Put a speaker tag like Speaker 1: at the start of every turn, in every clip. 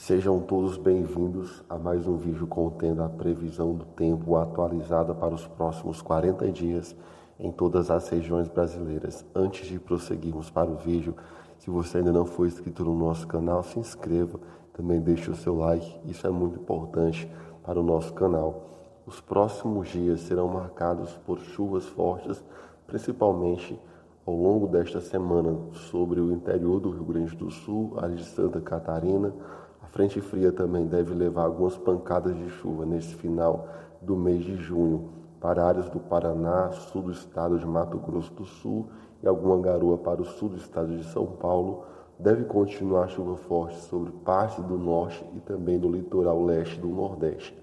Speaker 1: Sejam todos bem-vindos a mais um vídeo contendo a previsão do tempo atualizada para os próximos 40 dias em todas as regiões brasileiras. Antes de prosseguirmos para o vídeo, se você ainda não for inscrito no nosso canal, se inscreva, também deixe o seu like, isso é muito importante para o nosso canal. Os próximos dias serão marcados por chuvas fortes, principalmente ao longo desta semana sobre o interior do Rio Grande do Sul, área de Santa Catarina. A frente fria também deve levar algumas pancadas de chuva nesse final do mês de junho para áreas do Paraná, sul do estado de Mato Grosso do Sul e alguma garoa para o sul do estado de São Paulo. Deve continuar a chuva forte sobre parte do norte e também no litoral leste do Nordeste.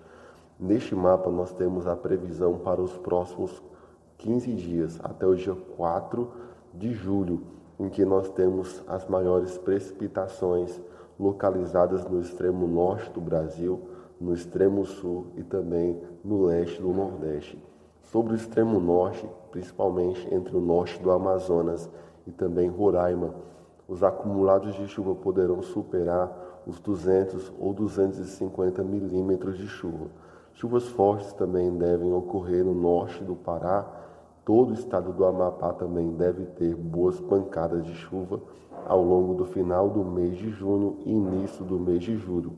Speaker 1: Neste mapa nós temos a previsão para os próximos 15 dias, até o dia 4 de julho, em que nós temos as maiores precipitações localizadas no extremo norte do Brasil, no extremo sul e também no leste do Nordeste. Sobre o extremo norte, principalmente entre o norte do Amazonas e também Roraima, os acumulados de chuva poderão superar os 200 ou 250 milímetros de chuva. Chuvas fortes também devem ocorrer no norte do Pará. Todo o estado do Amapá também deve ter boas pancadas de chuva ao longo do final do mês de junho e início do mês de julho.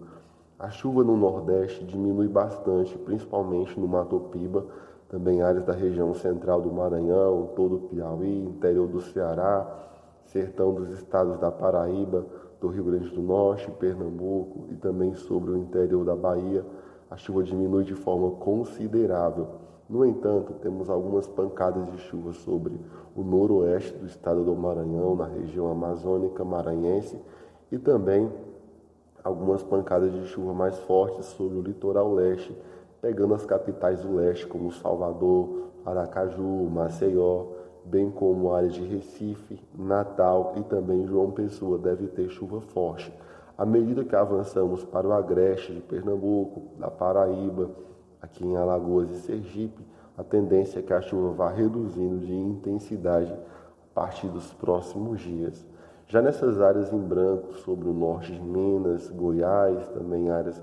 Speaker 1: A chuva no Nordeste diminui bastante, principalmente no Mato Piba, também áreas da região central do Maranhão, todo o Piauí, interior do Ceará, sertão dos estados da Paraíba, do Rio Grande do Norte, Pernambuco e também sobre o interior da Bahia. A chuva diminui de forma considerável. No entanto, temos algumas pancadas de chuva sobre o noroeste do estado do Maranhão, na região amazônica maranhense, e também algumas pancadas de chuva mais fortes sobre o litoral leste, pegando as capitais do leste, como Salvador, Aracaju, Maceió, bem como áreas de Recife, Natal e também João Pessoa deve ter chuva forte. À medida que avançamos para o agreste de Pernambuco, da Paraíba, aqui em Alagoas e Sergipe, a tendência é que a chuva vá reduzindo de intensidade a partir dos próximos dias. Já nessas áreas em branco, sobre o norte de Minas, Goiás, também áreas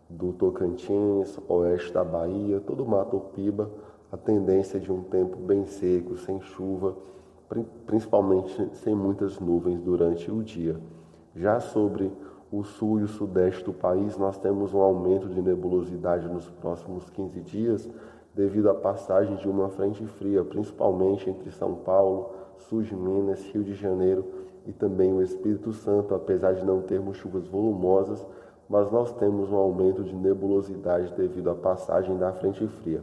Speaker 1: do Tocantins, oeste da Bahia, todo o Mato Piba, a tendência é de um tempo bem seco, sem chuva, principalmente sem muitas nuvens durante o dia. Já sobre o sul e o sudeste do país, nós temos um aumento de nebulosidade nos próximos 15 dias, devido à passagem de uma frente fria, principalmente entre São Paulo, sul de Minas, Rio de Janeiro e também o Espírito Santo, apesar de não termos chuvas volumosas, mas nós temos um aumento de nebulosidade devido à passagem da frente fria.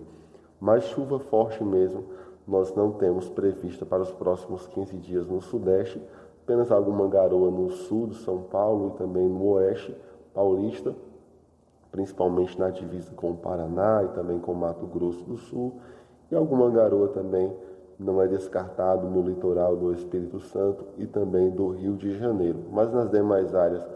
Speaker 1: Mas chuva forte mesmo, nós não temos prevista para os próximos 15 dias no sudeste, apenas alguma garoa no sul de São Paulo e também no oeste paulista, principalmente na divisa com o Paraná e também com o Mato Grosso do Sul, e alguma garoa também não é descartado no litoral do Espírito Santo e também do Rio de Janeiro, mas nas demais áreas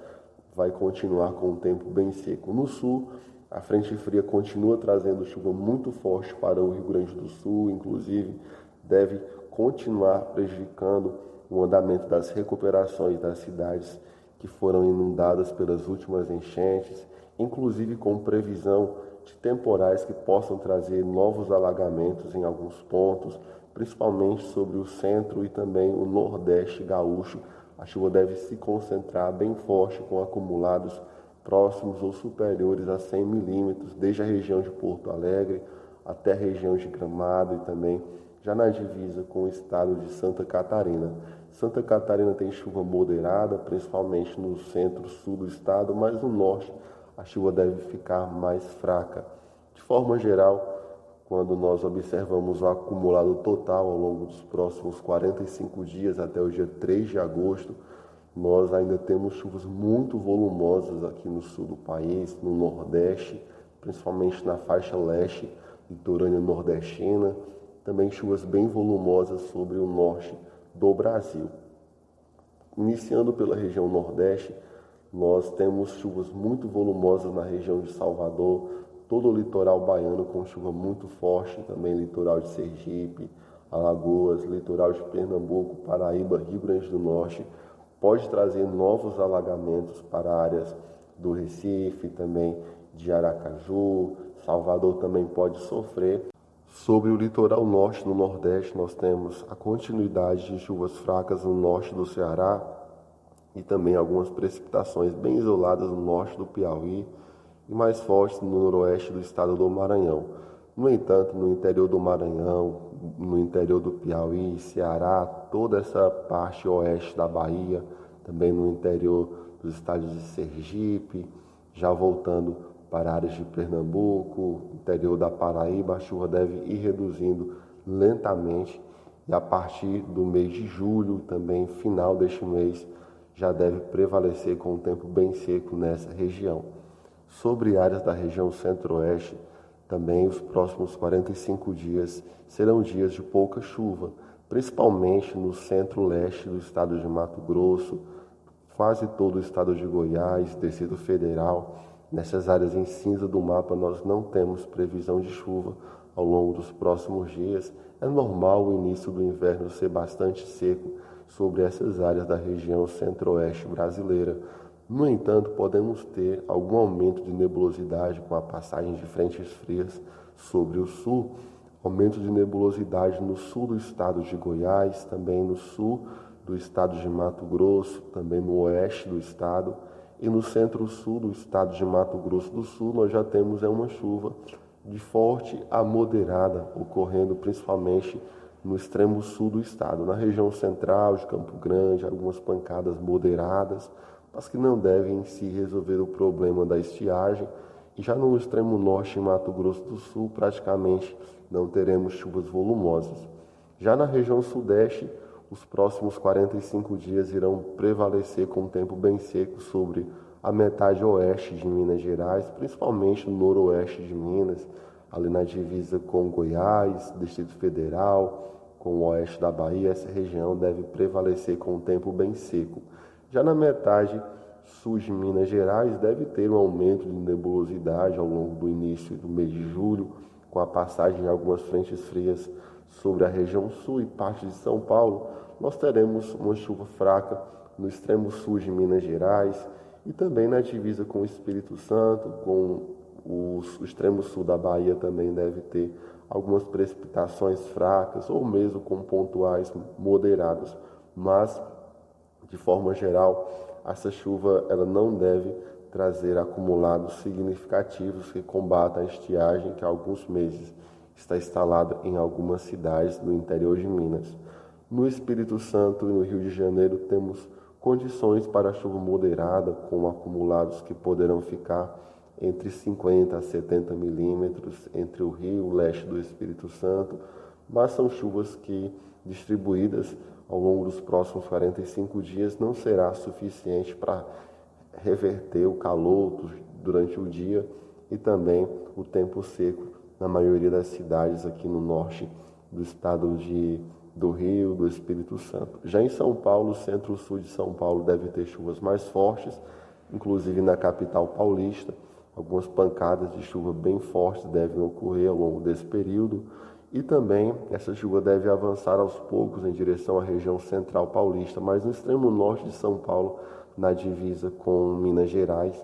Speaker 1: vai continuar com um tempo bem seco. No sul, a frente fria continua trazendo chuva muito forte para o Rio Grande do Sul, inclusive deve continuar prejudicando o andamento das recuperações das cidades que foram inundadas pelas últimas enchentes, inclusive com previsão de temporais que possam trazer novos alagamentos em alguns pontos, principalmente sobre o centro e também o nordeste gaúcho. A chuva deve se concentrar bem forte, com acumulados próximos ou superiores a 100 milímetros, desde a região de Porto Alegre até a região de Gramado e também já na divisa com o estado de Santa Catarina. Santa Catarina tem chuva moderada, principalmente no centro-sul do estado, mas no norte a chuva deve ficar mais fraca. De forma geral, quando nós observamos o acumulado total ao longo dos próximos 45 dias até o dia 3 de agosto, nós ainda temos chuvas muito volumosas aqui no sul do país, no nordeste, principalmente na faixa leste, litorânea nordestina, também chuvas bem volumosas sobre o norte do Brasil. Iniciando pela região nordeste, nós temos chuvas muito volumosas na região de Salvador, todo o litoral baiano com chuva muito forte, também litoral de Sergipe, Alagoas, litoral de Pernambuco, Paraíba, Rio Grande do Norte, pode trazer novos alagamentos para áreas do Recife, também de Aracaju. Salvador também pode sofrer. Sobre o litoral norte, no nordeste, nós temos a continuidade de chuvas fracas no norte do Ceará e também algumas precipitações bem isoladas no norte do Piauí e mais fortes no noroeste do estado do Maranhão. No entanto, no interior do Maranhão, no interior do Piauí, Ceará, toda essa parte oeste da Bahia, também no interior dos estados de Sergipe, já voltando para áreas de Pernambuco, interior da Paraíba, a chuva deve ir reduzindo lentamente e a partir do mês de julho, também final deste mês, já deve prevalecer com um tempo bem seco nessa região. Sobre áreas da região centro-oeste, também os próximos 45 dias serão dias de pouca chuva, principalmente no centro-leste do estado de Mato Grosso, quase todo o estado de Goiás, Distrito Federal. Nessas áreas em cinza do mapa nós não temos previsão de chuva ao longo dos próximos dias. É normal o início do inverno ser bastante seco sobre essas áreas da região centro-oeste brasileira. No entanto, podemos ter algum aumento de nebulosidade com a passagem de frentes frias sobre o sul, aumento de nebulosidade no sul do estado de Goiás, também no sul do estado de Mato Grosso, também no oeste do estado, e no centro-sul do estado de Mato Grosso do Sul nós já temos uma chuva de forte a moderada, ocorrendo principalmente no extremo sul do estado. Na região central de Campo Grande, algumas pancadas moderadas, mas que não devem em si resolver o problema da estiagem. E já no extremo norte, em Mato Grosso do Sul, praticamente não teremos chuvas volumosas. Já na região sudeste, os próximos 45 dias irão prevalecer com um tempo bem seco sobre a metade oeste de Minas Gerais, principalmente no noroeste de Minas, ali na divisa com Goiás, Distrito Federal, com o oeste da Bahia. Essa região deve prevalecer com um tempo bem seco. Já na metade sul de Minas Gerais, deve ter um aumento de nebulosidade ao longo do início do mês de julho, com a passagem de algumas frentes frias sobre a região sul e parte de São Paulo. Nós teremos uma chuva fraca no extremo sul de Minas Gerais e também na divisa com o Espírito Santo, com o extremo sul da Bahia também deve ter algumas precipitações fracas ou mesmo com pontuais moderadas, mas de forma geral essa chuva ela não deve trazer acumulados significativos que combatam a estiagem que há alguns meses está instalada em algumas cidades do interior de Minas. No Espírito Santo e no Rio de Janeiro temos condições para chuva moderada, com acumulados que poderão ficar entre 50 a 70 milímetros entre o Rio e o leste do Espírito Santo, mas são chuvas que, distribuídas ao longo dos próximos 45 dias, não será suficiente para reverter o calor durante o dia e também o tempo seco na maioria das cidades aqui no norte do estado do Rio, do Espírito Santo. Já em São Paulo, centro-sul de São Paulo deve ter chuvas mais fortes, inclusive na capital paulista. Algumas pancadas de chuva bem fortes devem ocorrer ao longo desse período e também essa chuva deve avançar aos poucos em direção à região central paulista, mas no extremo norte de São Paulo, na divisa com Minas Gerais,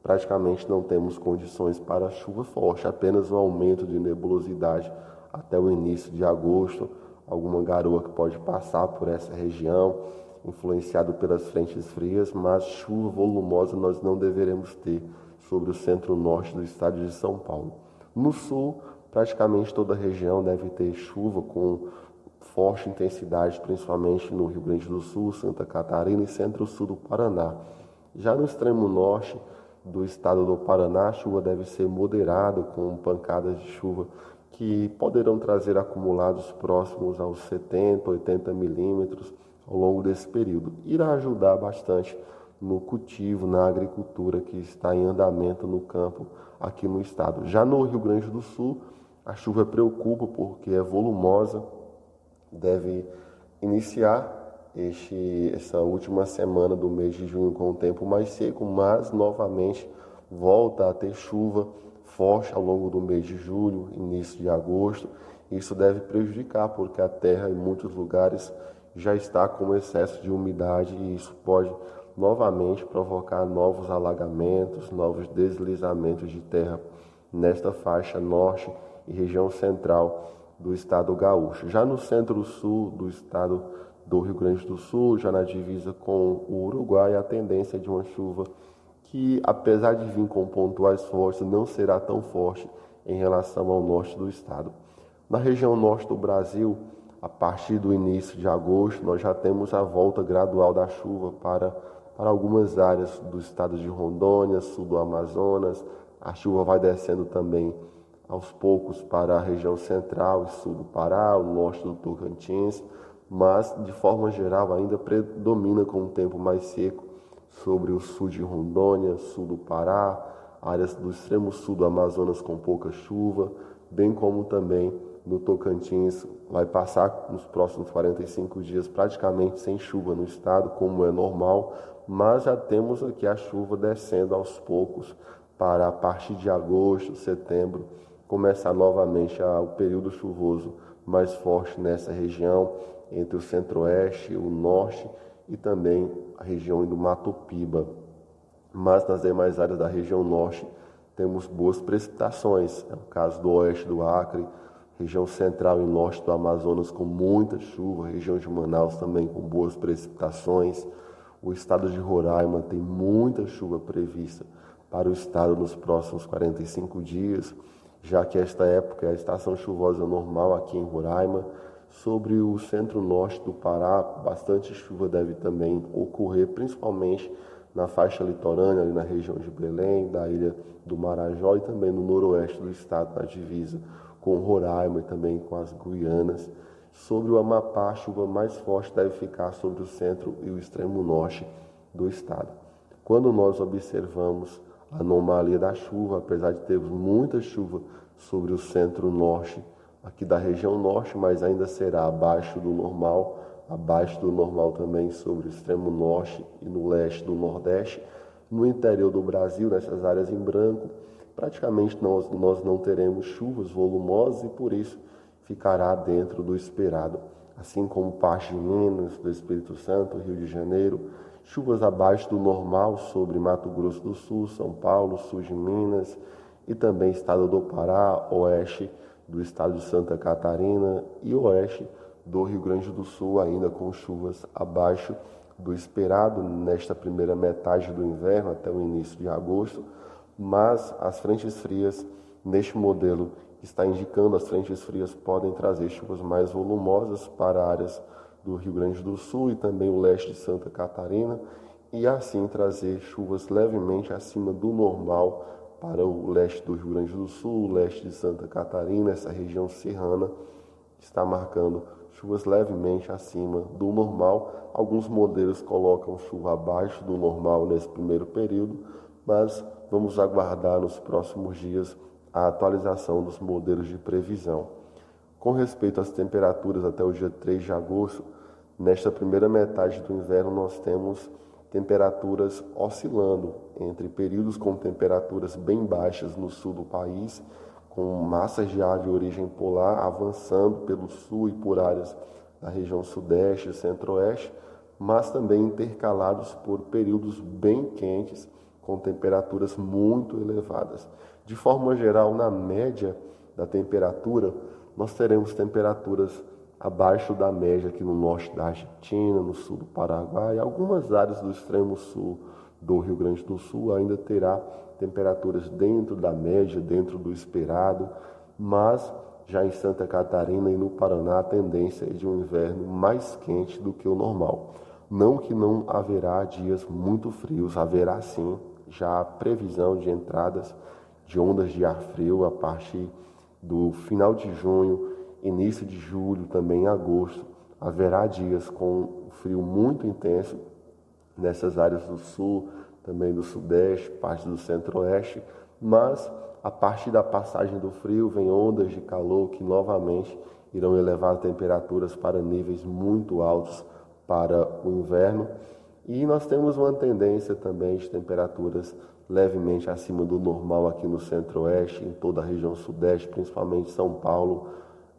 Speaker 1: praticamente não temos condições para chuva forte, apenas um aumento de nebulosidade até o início de agosto, alguma garoa que pode passar por essa região, influenciado pelas frentes frias, mas chuva volumosa nós não deveremos ter sobre o centro-norte do estado de São Paulo. No sul, praticamente toda a região deve ter chuva com forte intensidade, principalmente no Rio Grande do Sul, Santa Catarina e centro-sul do Paraná. Já no extremo norte do estado do Paraná, a chuva deve ser moderada, com pancadas de chuva que poderão trazer acumulados próximos aos 70, 80 milímetros ao longo desse período. Irá ajudar bastante no cultivo, na agricultura que está em andamento no campo aqui no estado. Já no Rio Grande do Sul, a chuva preocupa porque é volumosa, deve iniciar essa última semana do mês de junho com o tempo mais seco, mas novamente volta a ter chuva forte ao longo do mês de julho, início de agosto. Isso deve prejudicar porque a terra em muitos lugares já está com excesso de umidade e isso pode novamente provocar novos alagamentos, novos deslizamentos de terra nesta faixa norte e região central do estado gaúcho. Já no centro-sul do estado do Rio Grande do Sul, já na divisa com o Uruguai, a tendência é de uma chuva que, apesar de vir com pontuais fortes, não será tão forte em relação ao norte do estado. Na região norte do Brasil, a partir do início de agosto, nós já temos a volta gradual da chuva para algumas áreas do estado de Rondônia, sul do Amazonas. A chuva vai descendo também aos poucos para a região central e sul do Pará, o norte do Tocantins, mas de forma geral ainda predomina com um tempo mais seco sobre o sul de Rondônia, sul do Pará, áreas do extremo sul do Amazonas com pouca chuva, bem como também no Tocantins vai passar nos próximos 45 dias praticamente sem chuva no estado, como é normal, mas já temos aqui a chuva descendo aos poucos para a partir de agosto, setembro, começar novamente o período chuvoso mais forte nessa região, entre o centro-oeste, o norte e também a região do Mato Piba. Mas nas demais áreas da região norte temos boas precipitações, é o caso do oeste do Acre, região central e norte do Amazonas com muita chuva, região de Manaus também com boas precipitações. O estado de Roraima tem muita chuva prevista para o estado nos próximos 45 dias, já que esta época é a estação chuvosa normal aqui em Roraima. Sobre o centro-norte do Pará, bastante chuva deve também ocorrer, principalmente na faixa litorânea, ali na região de Belém, da ilha do Marajó e também no noroeste do estado, na divisa com Roraima e também com as Guianas. Sobre o Amapá, a chuva mais forte deve ficar sobre o centro e o extremo norte do estado. Quando nós observamos a anomalia da chuva, apesar de termos muita chuva sobre o centro-norte aqui da região norte, mas ainda será abaixo do normal também sobre o extremo norte e no leste do nordeste. No interior do Brasil, nessas áreas em branco, praticamente nós não teremos chuvas volumosas e por isso ficará dentro do esperado. Assim como parte de Minas, do Espírito Santo, Rio de Janeiro, chuvas abaixo do normal sobre Mato Grosso do Sul, São Paulo, sul de Minas e também estado do Pará, oeste do estado de Santa Catarina e oeste do Rio Grande do Sul, ainda com chuvas abaixo do esperado nesta primeira metade do inverno até o início de agosto, mas as frentes frias neste modelo está indicando as frentes frias podem trazer chuvas mais volumosas para áreas do Rio Grande do Sul e também o leste de Santa Catarina e assim trazer chuvas levemente acima do normal para o leste do Rio Grande do Sul, o leste de Santa Catarina, essa região serrana está marcando chuvas levemente acima do normal. Alguns modelos colocam chuva abaixo do normal nesse primeiro período, mas vamos aguardar nos próximos dias a atualização dos modelos de previsão. Com respeito às temperaturas até o dia 3 de agosto, nesta primeira metade do inverno nós temos temperaturas oscilando entre períodos com temperaturas bem baixas no sul do país, com massas de ar de origem polar avançando pelo sul e por áreas da região sudeste e centro-oeste, mas também intercalados por períodos bem quentes, com temperaturas muito elevadas. De forma geral, na média da temperatura, nós teremos temperaturas abaixo da média aqui no norte da Argentina, no sul do Paraguai, algumas áreas do extremo sul do Rio Grande do Sul ainda terá temperaturas dentro da média, dentro do esperado, mas já em Santa Catarina e no Paraná a tendência é de um inverno mais quente do que o normal. Não que não haverá dias muito frios, haverá sim já a previsão de entradas de ondas de ar frio a partir do final de junho, início de julho, também em agosto. Haverá dias com frio muito intenso nessas áreas do sul, também do sudeste, parte do centro-oeste, mas a partir da passagem do frio vem ondas de calor que novamente irão elevar temperaturas para níveis muito altos para o inverno. E nós temos uma tendência também de temperaturas levemente acima do normal aqui no centro-oeste, em toda a região sudeste, principalmente São Paulo,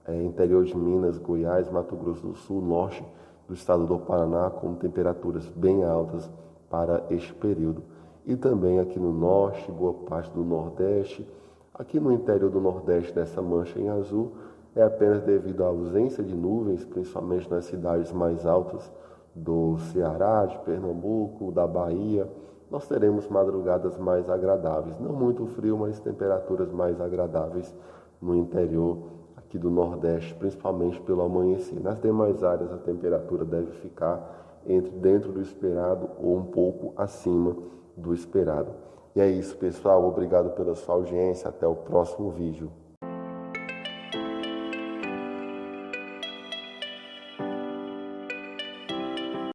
Speaker 1: interior de Minas, Goiás, Mato Grosso do Sul, norte do estado do Paraná, com temperaturas bem altas para este período. E também aqui no norte, boa parte do nordeste. Aqui no interior do nordeste, nessa mancha em azul, é apenas devido à ausência de nuvens, principalmente nas cidades mais altas do Ceará, de Pernambuco, da Bahia. Nós teremos madrugadas mais agradáveis. Não muito frio, mas temperaturas mais agradáveis no interior aqui do Nordeste, principalmente pelo amanhecer. Nas demais áreas, a temperatura deve ficar dentro do esperado ou um pouco acima do esperado. E é isso, pessoal. Obrigado pela sua audiência. Até o próximo vídeo.